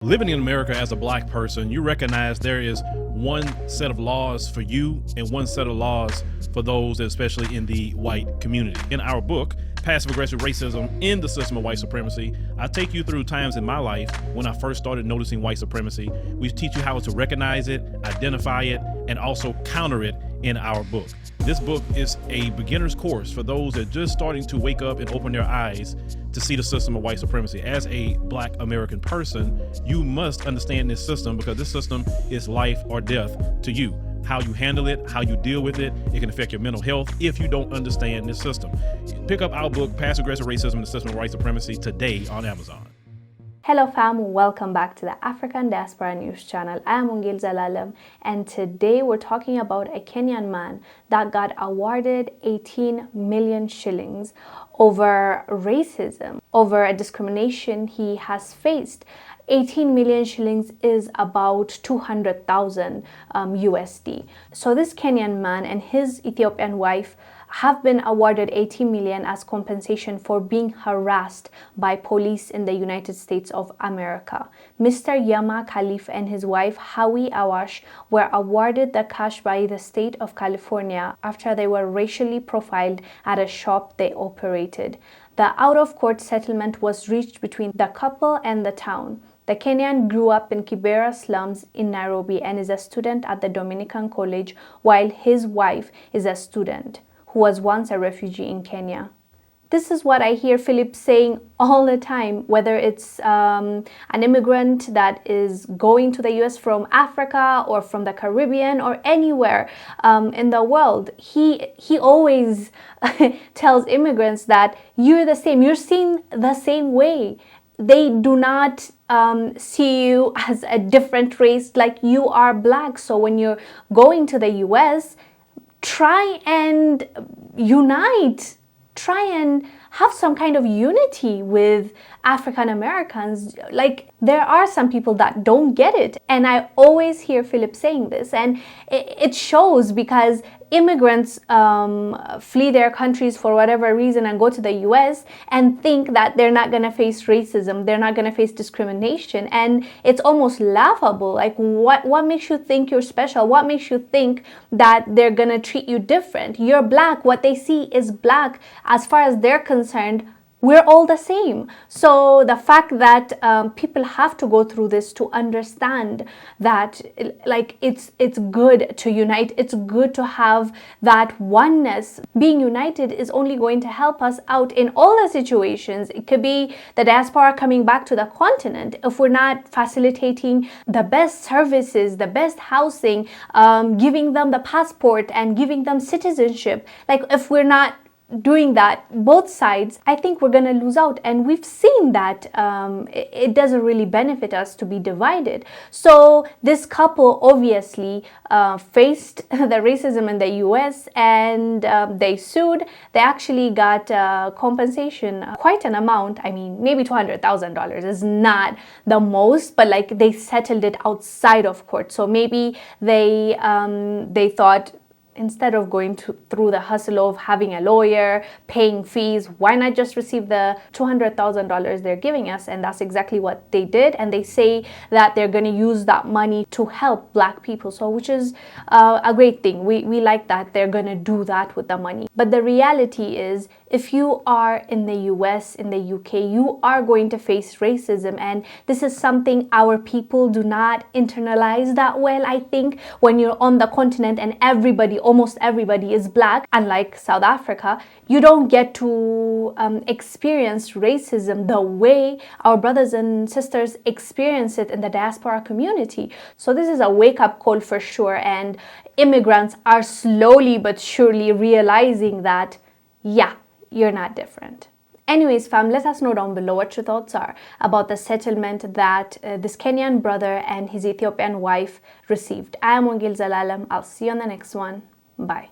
Living in America as a black person, you recognize there is one set of laws for you and one set of laws for those, especially in the white community. In our book, Passive Aggressive Racism in the System of White Supremacy, I take you through times in my life when I first started noticing white supremacy. We teach you how to recognize it, identify it, and also counter it in our book. This book is a beginner's course for those that are just starting to wake up and open their eyes to see the system of white supremacy. As a black American person, you must understand this system because this system is life or death to you. How you handle it, how you deal with it, it can affect your mental health if you don't understand this system. Pick up our book, Passive Aggressive Racism and the System of White Supremacy, today on Amazon. Hello fam, welcome back to the African Diaspora News channel. I am Wongel Zelalem, and today we're talking about a Kenyan man that got awarded 18 million shillings over racism, over a discrimination he has faced. 18 million shillings is about 200,000 USD. So this Kenyan man and his Ethiopian wife have been awarded 18 million as compensation for being harassed by police in the United States of America. Mr. Yama Khalif and his wife Hawi Awash were awarded the cash by the state of California after they were racially profiled at a shop they operated. The out-of-court settlement was reached between the couple and the town. The Kenyan grew up in Kibera slums in Nairobi and is a student at the Dominican College, while his wife is a student who was once a refugee in Kenya. This is what I hear Philip saying all the time, whether it's an immigrant that is going to the US from Africa or from the Caribbean or anywhere in the world. He always tells immigrants that you're the same, you're seen the same way. They do not see you as a different race, like you are black. So when you're going to the US, try and unite, try and have some kind of unity with African Americans. Like, there are some people that don't get it, and I always hear Philip saying this, and it shows because immigrants flee their countries for whatever reason and go to the US and think that they're not going to face racism, they're not going to face discrimination, and it's almost laughable. Like, what makes you think you're special? What makes you think that they're going to treat you different? You're black. What they see is black. As far as they're concerned, we're all the same. So the fact that people have to go through this to understand that, like, it's good to unite. It's good to have that oneness. Being united is only going to help us out in all the situations. It could be the diaspora coming back to the continent. If we're not facilitating the best services, the best housing, giving them the passport and giving them citizenship, like if we're not doing that, both sides, I think we're going to lose out. And we've seen that it doesn't really benefit us to be divided. So this couple obviously faced the racism in the US, and they sued. They actually got compensation, quite an amount. I mean, maybe $200,000 is not the most, but like they settled it outside of court. So maybe they thought, instead of going through the hustle of having a lawyer, paying fees, why not just receive the $200,000 they're giving us? And that's exactly what they did. And they say that they're going to use that money to help black people. So, which is a great thing. We like that they're going to do that with the money. But the reality is, if you are in the US, in the UK, you are going to face racism. And this is something our people do not internalize that well, I think. When you're on the continent and almost everybody is black, unlike South Africa, you don't get to experience racism the way our brothers and sisters experience it in the diaspora community. So this is a wake-up call for sure. And immigrants are slowly but surely realizing that, yeah, you're not different. Anyways, fam, let us know down below what your thoughts are about the settlement that this Kenyan brother and his Ethiopian wife received. I am Wongel Zelalem. I'll see you on the next one. Bye.